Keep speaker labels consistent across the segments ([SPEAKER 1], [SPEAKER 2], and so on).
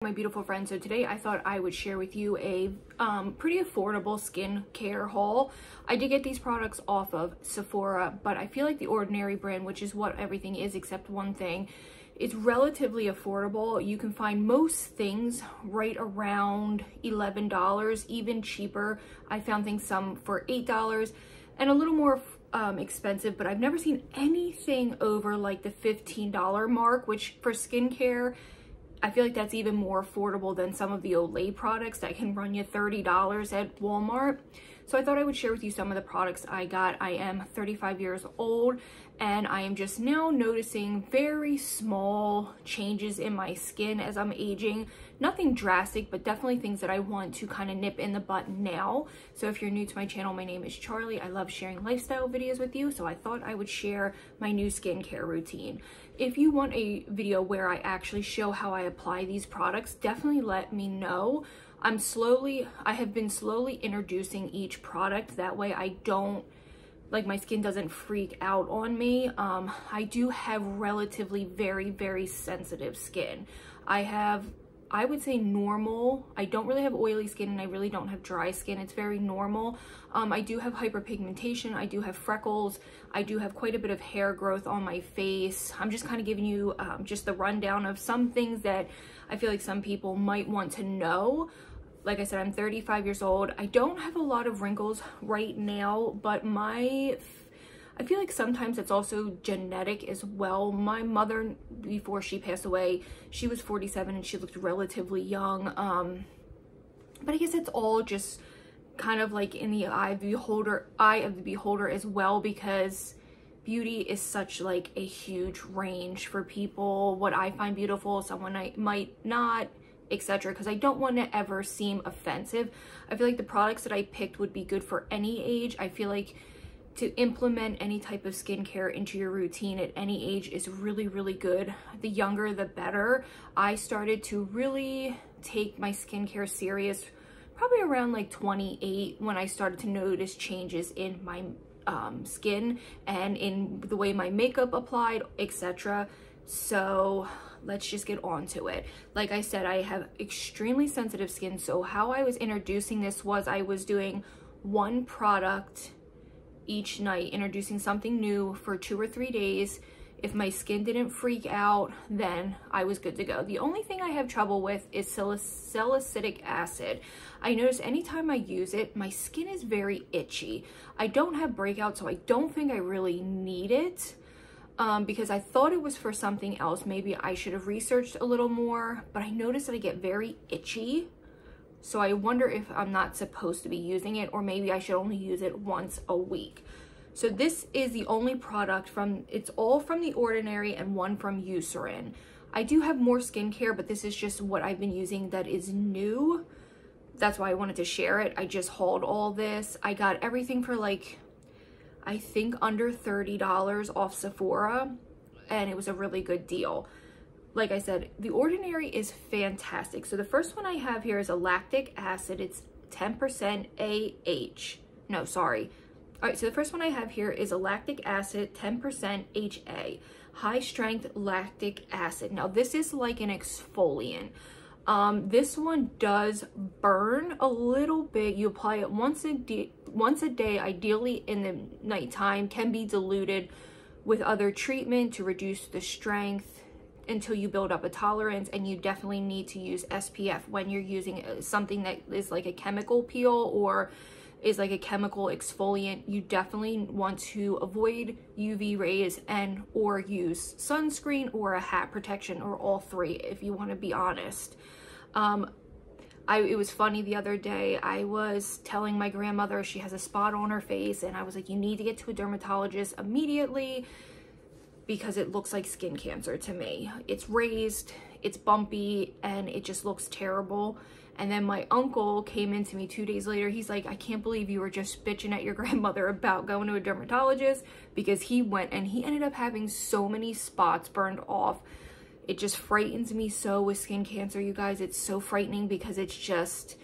[SPEAKER 1] My beautiful friends, so today I thought I would share with you a pretty affordable skincare haul. I did get these products off of Sephora, but I feel like the Ordinary brand, which is what everything is except one thing, is relatively affordable. You can find most things right around $11, even cheaper. I found things some for $8 and a little more expensive, but I've never seen anything over like the $15 mark, which for skincare, I feel like that's even more affordable than some of the Olay products that can run you $30 at Walmart. So I thought I would share with you some of the products I got. I am 35 years old and I am just now noticing very small changes in my skin as I'm aging. Nothing drastic, but definitely things that I want to kind of nip in the bud now. So if you're new to my channel, my name is Charlie. I love sharing lifestyle videos with you, so I thought I would share my new skincare routine. If you want a video where I actually show how I apply these products, definitely let me know. I have been slowly introducing each product. That way I don't, like, my skin doesn't freak out on me. I do have relatively very sensitive skin. I would say normal. I don't really have oily skin and I really don't have dry skin. It's very normal. I do have hyperpigmentation. I do have freckles. I do have quite a bit of hair growth on my face. I'm just kind of giving you just the rundown of some things that I feel like some people might want to know. Like I said, I'm 35 years old. I don't have a lot of wrinkles right now, but I feel like sometimes it's also genetic as well. My mother, before she passed away, she was 47 and she looked relatively young. But I guess it's all just kind of like in the eye of the beholder as well, because beauty is such like a huge range for people. What I find beautiful, someone might not, etc. Because I don't want to ever seem offensive. I feel like the products that I picked would be good for any age. I feel like to implement any type of skincare into your routine at any age is really good. The younger the better. I started to really take my skincare serious probably around like 28, when I started to notice changes in my skin and in the way my makeup applied, etc. So let's just get on to it. Like I said, I have extremely sensitive skin, so how I was introducing this was I was doing one product each night, introducing something new for 2 or 3 days. If my skin didn't freak out, then I was good to go. The only thing I have trouble with is salicylic acid. I notice anytime I use it, my skin is very itchy. I don't have breakouts, so I don't think I really need it. Because I thought it was for something else. Maybe I should have researched a little more, but I noticed that I get very itchy. So I wonder if I'm not supposed to be using it, or maybe I should only use it once a week. So this is the only product it's all from The Ordinary and one from Eucerin. I do have more skincare, but this is just what I've been using that is new. That's why I wanted to share it. I just hauled all this. I got everything for like, I think under $30 off Sephora, and it was a really good deal. Like I said, The Ordinary is fantastic. So the first one I have here is a lactic acid. It's 10% AH. No, sorry. All right, so the first one I have here is a lactic acid, 10% HA, high strength lactic acid. Now this is like an exfoliant. This one does burn a little bit. You apply it once a day, ideally in the nighttime. Can be diluted with other treatment to reduce the strength until you build up a tolerance, and you definitely need to use SPF when you're using something that is like a chemical peel or is like a chemical exfoliant. You definitely want to avoid UV rays and or use sunscreen or a hat protection, or all three if you want to be honest. It was funny the other day, I was telling my grandmother she has a spot on her face, and I was like, you need to get to a dermatologist immediately because it looks like skin cancer to me. It's raised, it's bumpy, and it just looks terrible. And then my uncle came in to me 2 days later. He's like, I can't believe you were just bitching at your grandmother about going to a dermatologist, because he went and he ended up having so many spots burned off. It just frightens me so with skin cancer, you guys. It's so frightening because it's just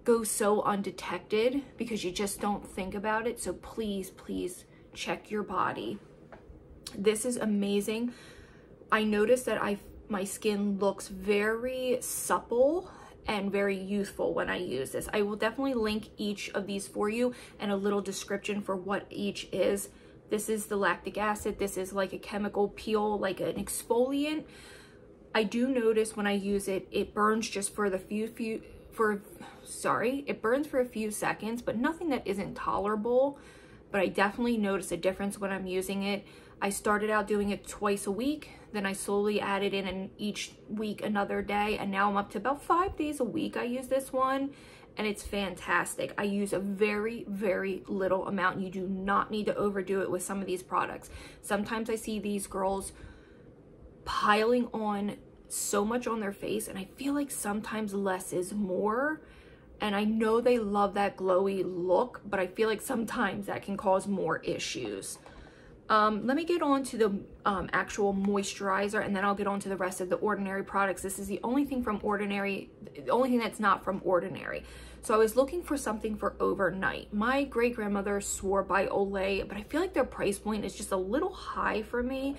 [SPEAKER 1] goes so undetected because you just don't think about it. So please check your body. This is amazing. I noticed that my skin looks very supple and very youthful when I use this. I will definitely link each of these for you and a little description for what each is. This is the lactic acid. This is like a chemical peel, like an exfoliant. I do notice when I use it, it burns just for the it burns for a few seconds, but nothing that isn't tolerable. But I definitely notice a difference when I'm using it. I started out doing it twice a week, then I slowly added in each week another day, and now I'm up to about 5 days a week I use this one, and it's fantastic. I use a very, very little amount. You do not need to overdo it with some of these products. Sometimes I see these girls piling on so much on their face, and I feel like sometimes less is more. And I know they love that glowy look, but I feel like sometimes that can cause more issues. Let me get on to the actual moisturizer, and then I'll get on to the rest of the Ordinary products. This is the only thing from Ordinary, the only thing that's not from Ordinary. So I was looking for something for overnight. My great-grandmother swore by Olay, but I feel like their price point is just a little high for me.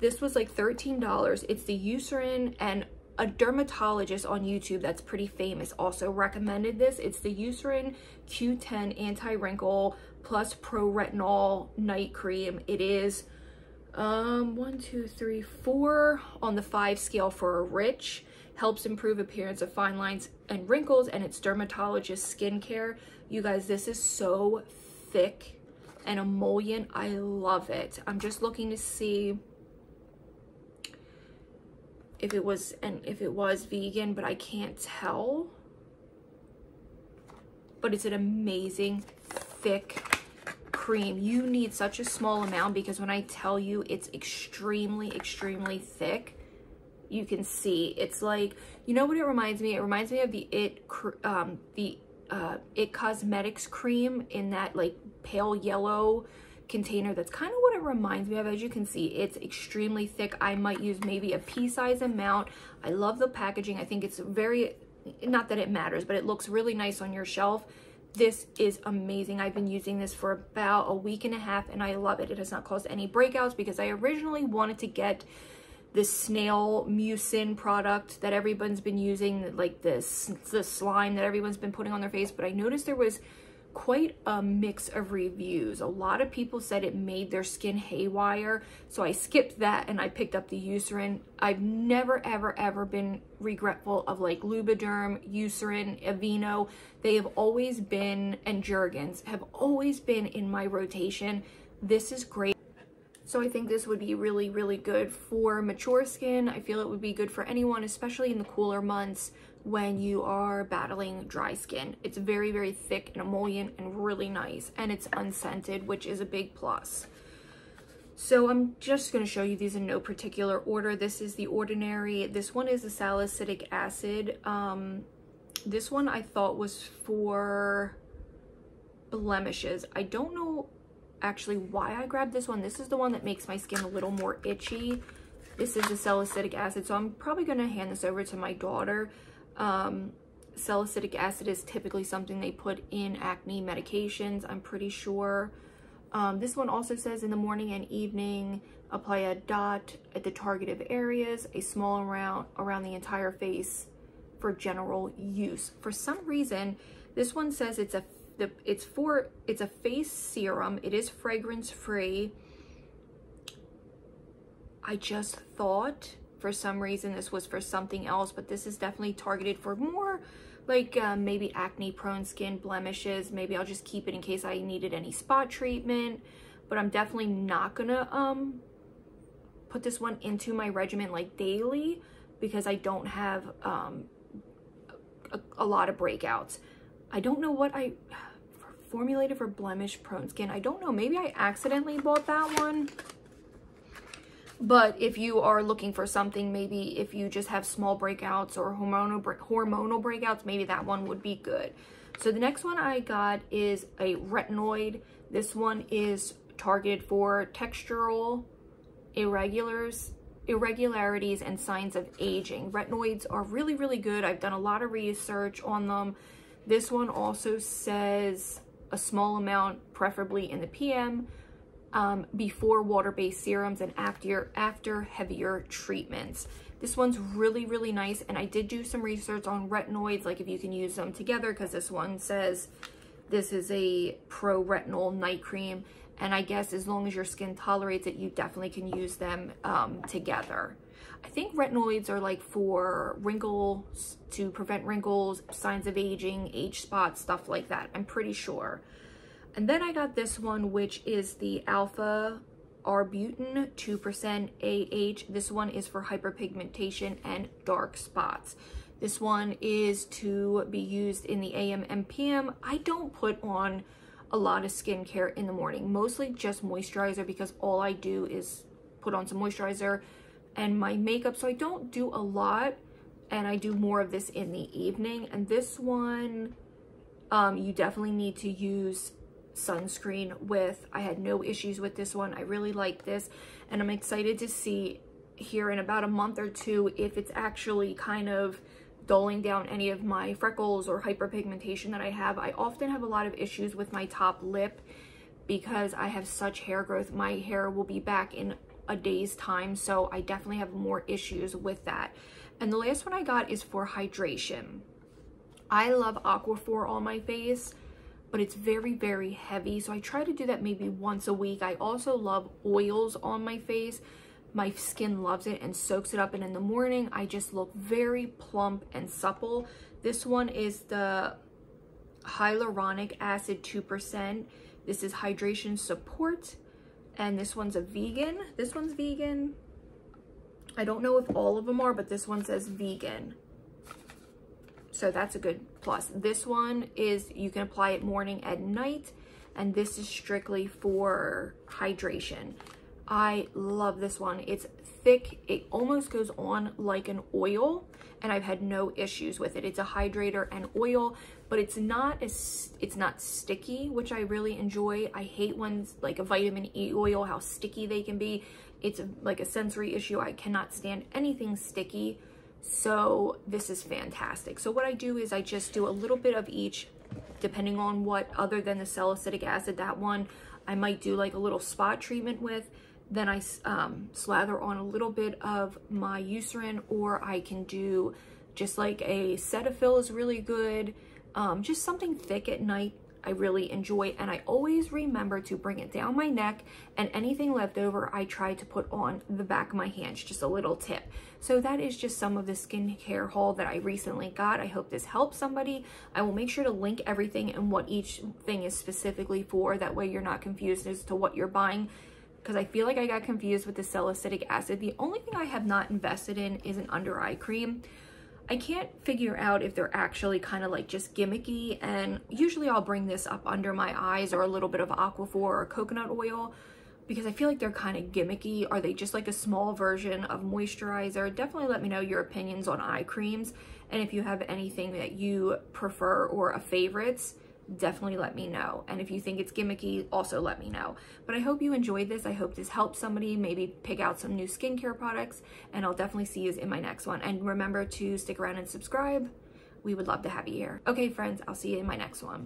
[SPEAKER 1] This was like $13. It's the Eucerin, and a dermatologist on YouTube that's pretty famous also recommended this. It's the Eucerin Q10 Anti-Wrinkle Plus Pro Retinol Night Cream. It is 1, 2, 3, 4 on the 5 scale for a rich. Helps improve appearance of fine lines and wrinkles, and it's dermatologist skincare. You guys, this is so thick and emollient. I love it. I'm just looking to see if it was vegan, but I can't tell. But it's an amazing thick cream. You need such a small amount, because when I tell you it's extremely, extremely thick, you can see it's like, you know what it reminds me? It reminds me of the It Cosmetics cream in that like pale yellow container. That's kind of what it reminds me of. As you can see, it's extremely thick. I might use maybe a pea-size amount. I love the packaging. I think it's very, not that it matters, but it looks really nice on your shelf. This is amazing. I've been using this for about a week and a half, and I love it. It has not caused any breakouts, because I originally wanted to get the snail mucin product that everyone's been using, like the slime that everyone's been putting on their face, but I noticed there was quite a mix of reviews. A lot of people said it made their skin haywire, so I skipped that and I picked up the Eucerin. I've never ever been regretful of like Lubriderm, Eucerin, Aveeno. They have always been, and Jergens have always been in my rotation. This is great. So I think this would be really, really good for mature skin. I feel it would be good for anyone, especially in the cooler months when you are battling dry skin. It's very, very thick and emollient and really nice, and it's unscented, which is a big plus. So I'm just going to show you these in no particular order. This is the Ordinary. This one is the salicylic acid. This one I thought was for blemishes. I don't know actually why I grabbed this one. This is the one that makes my skin a little more itchy. This is the salicylic acid, so I'm probably going to hand this over to my daughter. Salicylic acid is typically something they put in acne medications, I'm pretty sure. This one also says in the morning and evening, apply a dot at the targeted areas, a small amount around the entire face for general use. For some reason, this one says it's a face serum. It is fragrance free. I just thought for some reason this was for something else, but this is definitely targeted for more like maybe acne prone skin, blemishes. Maybe I'll just keep it in case I needed any spot treatment, but I'm definitely not gonna put this one into my regimen like daily, because I don't have a lot of breakouts. I don't know what I formulated for blemish prone skin. I don't know, maybe I accidentally bought that one. But if you are looking for something, maybe if you just have small breakouts or hormonal breakouts, maybe that one would be good. So the next one I got is a retinoid. This one is targeted for textural irregularities and signs of aging. Retinoids are really, really good. I've done a lot of research on them. This one also says a small amount, preferably in the PM, before water-based serums and after heavier treatments. This one's really, really nice, and I did do some research on retinoids, like if you can use them together, because this one says this is a pro-retinol night cream, and I guess as long as your skin tolerates it, you definitely can use them together. I think retinoids are like for wrinkles, to prevent wrinkles, signs of aging, age spots, stuff like that. I'm pretty sure. And then I got this one, which is the alpha arbutin 2% AH. This one is for hyperpigmentation and dark spots. This one is to be used in the AM and PM. I don't put on a lot of skincare in the morning, mostly just moisturizer, because all I do is put on some moisturizer and my makeup, so I don't do a lot, and I do more of this in the evening. And this one, you definitely need to use sunscreen with. I had no issues with this one. I really like this, and I'm excited to see here in about a month or two if it's actually kind of dulling down any of my freckles or hyperpigmentation that I have. I often have a lot of issues with my top lip because I have such hair growth. My hair will be back in a day's time, so I definitely have more issues with that. And the last one I got is for hydration. I love Aquaphor on my face, but it's very, very heavy, so I try to do that maybe once a week. I also love oils on my face. My skin loves it and soaks it up, and in the morning I just look very plump and supple. This one is the hyaluronic acid 2%. This is hydration support, and this one's a vegan. This one's vegan. I don't know if all of them are, but this one says vegan, so that's a good plus. This one is, you can apply it morning and night, and this is strictly for hydration. I love this one. It's thick. It almost goes on like an oil, and I've had no issues with it. It's a hydrator and oil, but it's not sticky, which I really enjoy. I hate ones like a vitamin E oil, how sticky they can be. It's like a sensory issue. I cannot stand anything sticky. So this is fantastic. So what I do is I just do a little bit of each, depending on what, other than the salicylic acid, that one I might do like a little spot treatment with. Then I slather on a little bit of my Eucerin, or I can do just like a Cetaphil is really good. Just something thick at night I really enjoy, and I always remember to bring it down my neck, and anything left over I try to put on the back of my hands, just a little tip. So that is just some of the skincare haul that I recently got. I hope this helps somebody. I will make sure to link everything and what each thing is specifically for, that way you're not confused as to what you're buying, because I feel like I got confused with the salicylic acid. The only thing I have not invested in is an under eye cream. I can't figure out if they're actually kind of like just gimmicky, and usually I'll bring this up under my eyes, or a little bit of Aquaphor or coconut oil, because I feel like they're kind of gimmicky. Are they just like a small version of moisturizer? Definitely let me know your opinions on eye creams, and if you have anything that you prefer or a favorites, definitely let me know. And if you think it's gimmicky, also let me know. But I hope you enjoyed this. I hope this helped somebody maybe pick out some new skincare products, and I'll definitely see you in my next one. And remember to stick around and subscribe. We would love to have you here. Okay, friends, I'll see you in my next one.